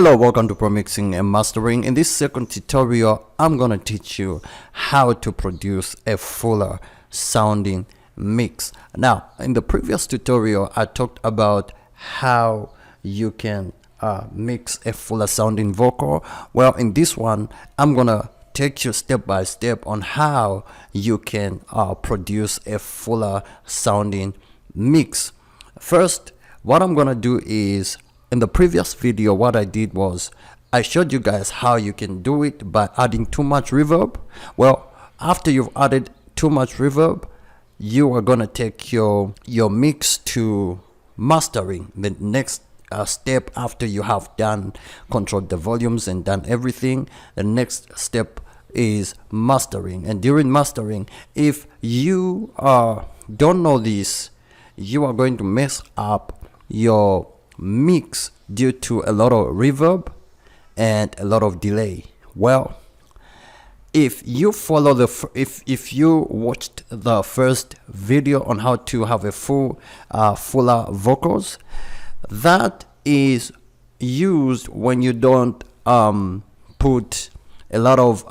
Hello, welcome to Pro Mixing and Mastering. In this second tutorial, I'm gonna teach you how to produce a fuller sounding mix. Now, in the previous tutorial, I talked about how you can mix a fuller sounding vocal. Well, in this one, I'm gonna take you step by step on how you can produce a fuller sounding mix. First, what I'm gonna do is, in the previous video, what I did was I showed you guys how you can do it by adding too much reverb. Well, after you've added too much reverb, you are gonna take your mix to mastering. The next step after you have done control the volumes and done everything, the next step is mastering. And during mastering, if you don't know this, you are going to mess up your mix due to a lot of reverb and a lot of delay. Well, if you follow if you watched the first video on how to have a fuller vocals, that is used when you don't put a lot of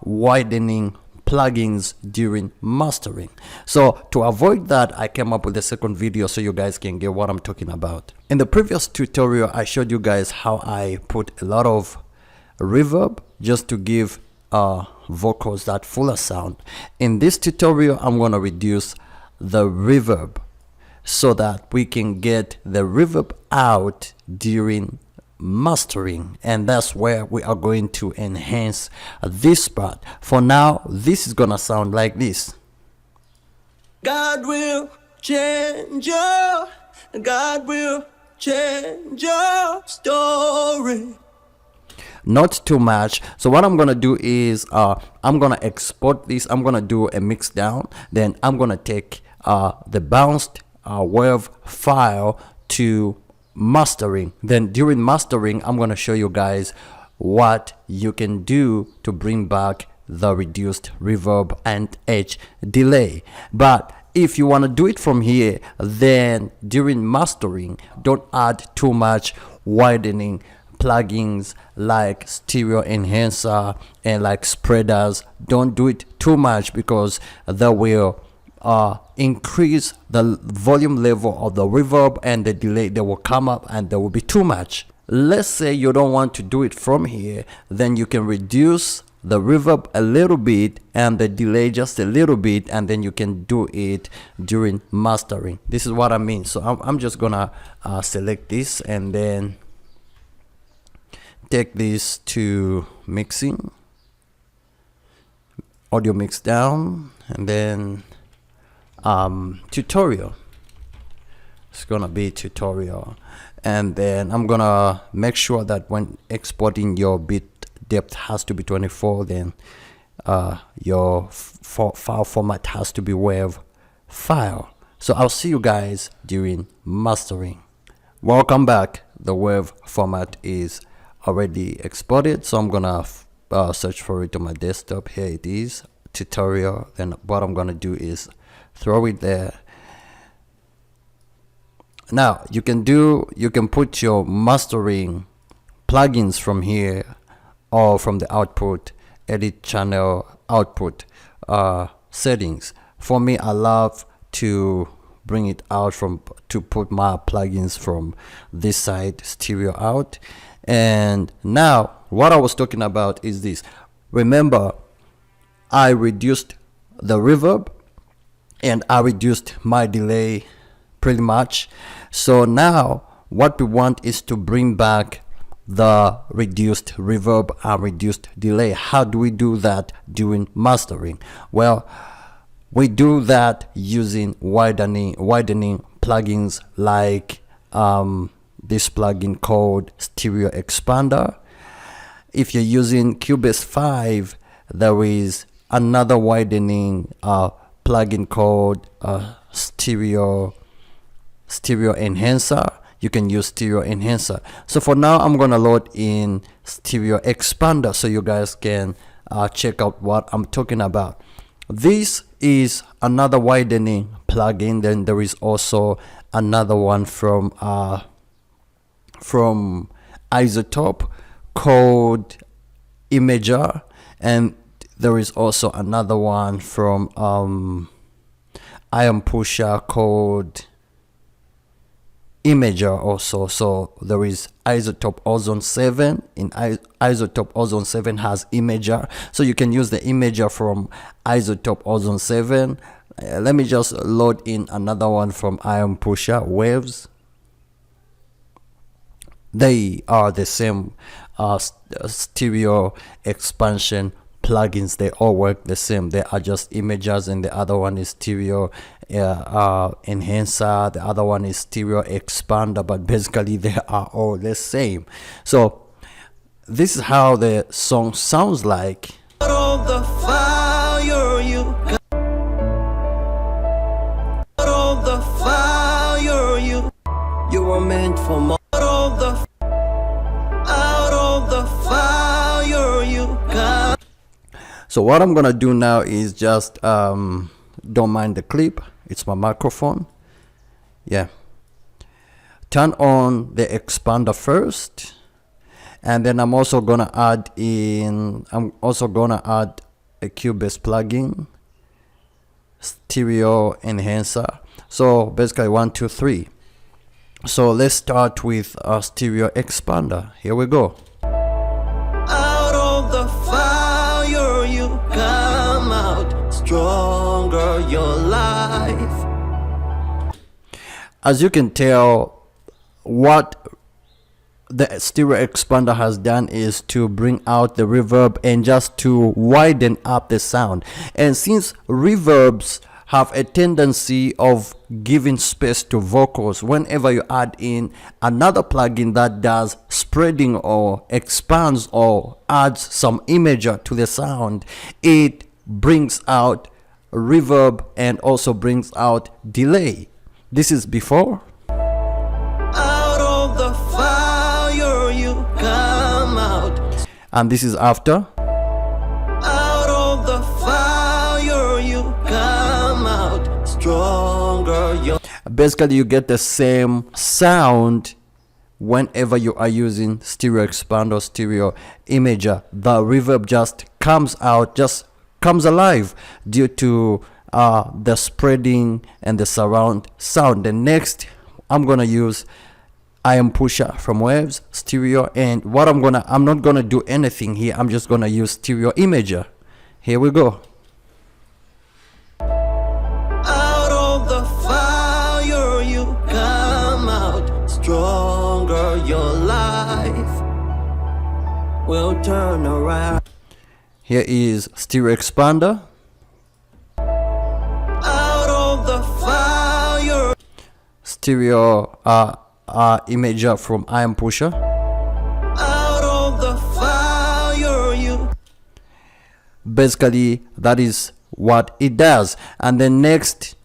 widening plugins during mastering. So to avoid that, I came up with a second video so you guys can get what I'm talking about. In the previous tutorial, I showed you guys how I put a lot of reverb just to give vocals that fuller sound. In this tutorial, I'm gonna reduce the reverb so that we can get the reverb out during mastering, and that's where we are going to enhance this part. For now, this is gonna sound like this. God will change your story. Not too much. So what I'm gonna do is I'm gonna export this. I'm gonna do a mix down, then I'm gonna take the bounced wave file to mastering. Then during mastering, I'm going to show you guys what you can do to bring back the reduced reverb and edge delay. But if you want to do it from here, then during mastering, don't add too much widening plugins like stereo enhancer and like spreaders. Don't do it too much because that will increase the volume level of the reverb and the delay. They will come up and there will be too much. Let's say you don't want to do it from here, then you can reduce the reverb a little bit and the delay just a little bit, and then you can do it during mastering. This is what I mean. So I'm just gonna select this and then take this to mixing, audio mix down, and then tutorial. It's gonna be tutorial, and then I'm gonna make sure that when exporting, your bit depth has to be 24, then your file format has to be WAV file. So I'll see you guys during mastering. Welcome back. The WAV format is already exported, so I'm gonna search for it on my desktop. Here it is, tutorial. Then what I'm gonna do is throw it there. Now you can put your mastering plugins from here or from the output, edit channel output settings. For me, I love to bring it out to put my plugins from this side, stereo out. And now what I was talking about is this. Remember, I reduced the reverb and I reduced my delay pretty much. So now what we want is to bring back the reduced reverb and reduced delay. How do we do that during mastering? Well, we do that using widening plugins like this plugin called Stereo Expander. If you're using Cubase 5, there is another widening plugin called stereo enhancer. You can use stereo enhancer. So for now, I'm gonna load in Stereo Expander so you guys can check out what I'm talking about. This is another widening plugin. Then there is also another one from Isotope. called Imager, and there is also another one from Iron Pusher called Imager also. So there is Isotope Ozone 7. In Isotope Ozone 7 has Imager, so you can use the Imager from Isotope Ozone 7. Let me just load in another one from Iron Pusher, Waves. They are the same stereo expansion plugins. They all work the same. They are just Imagers, and the other one is stereo enhancer, the other one is stereo expander, but basically they are all the same. So this is how the song sounds like. All the fire you got, all the fire you were meant for more. All the out of the fire you got. So what I'm gonna do now is just don't mind the clip, it's my microphone. Yeah, turn on the expander first, and then I'm also gonna add a Cubase plugin, stereo enhancer. So basically 1, 2, 3. So let's start with a stereo expander. Here we go. Out of the fire you come out stronger, your life. As you can tell, what the stereo expander has done is to bring out the reverb and just to widen up the sound. And since reverbs have a tendency of giving space to vocals, whenever you add in another plugin that does spreading or expands or adds some imager to the sound, it brings out reverb and also brings out delay. This is before. Out of the fire you come out, And this is after. out of the fire you come out stronger, your Basically you get the same sound whenever you are using stereo expander, stereo imager. The reverb just comes out, just comes alive due to the spreading and the surround sound. The next I'm gonna use Iron Pusher from Waves, stereo, and I'm not gonna do anything here. I'm just gonna use stereo imager. Here we go. out of the fire you come out stronger, your life will turn around. Here is stereo expander, Out of the fire, stereo imager from Iron Pusher. out of the fire you. Basically that is what it does. And then next,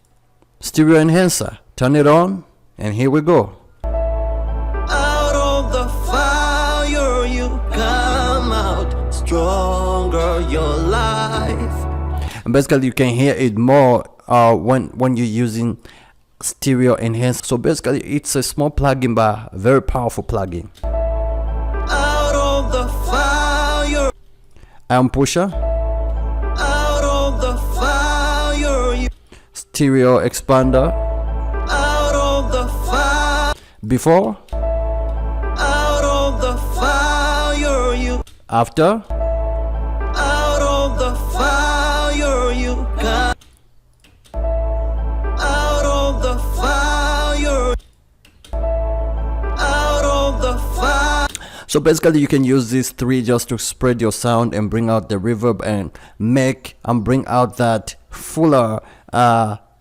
stereo enhancer, turn it on, and here we go. Out of the fire you come out stronger, your life. And basically you can hear it more when you're using stereo enhancer. So basically it's a small plugin but very powerful plugin. Out of the fire, Iron Pusher, out of the fire you. stereo expander, Out of the fire, before, out of the fire you. after. Out of the fire you come. Out of the fire, out of the fire. So basically you can use these three just to spread your sound and bring out the reverb and bring out that fuller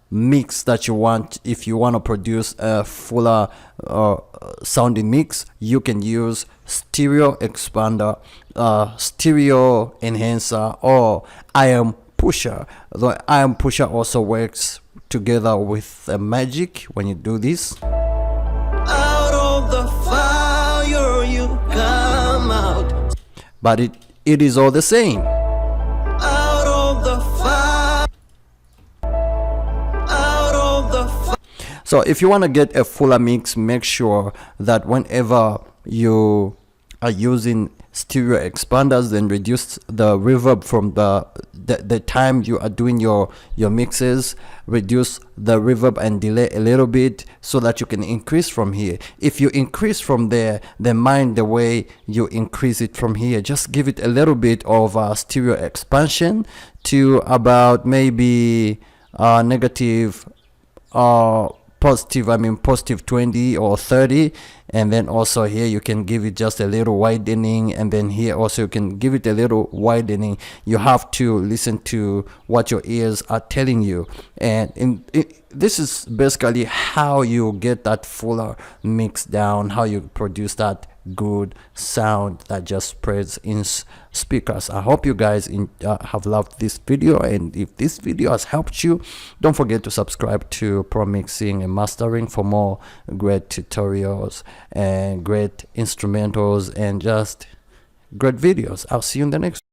mix that you want. If you want to produce a fuller sounding mix, you can use stereo expander, stereo enhancer, or Iron Pusher. The Iron Pusher also works together with Magic when you do this. Out of the fire you come out. But it is all the same. Out of the fire, out of the fire. So if you want to get a fuller mix, make sure that whenever you are using stereo expanders, then reduce the reverb from the time you are doing your mixes. Reduce the reverb and delay a little bit so that you can increase from here. If you increase from there, then mind the way you increase it from here. Just give it a little bit of stereo expansion to about maybe negative positive 20 or 30, and then also here you can give it just a little widening, and then here also you can give it a little widening. You have to listen to what your ears are telling you, and this is basically how you get that fuller mix down, how you produce that good sound that just spreads in speakers. I hope you guys have loved this video, and if this video has helped you, don't forget to subscribe to Pro Mixing and Mastering for more great tutorials and great instrumentals and just great videos. I'll see you in the next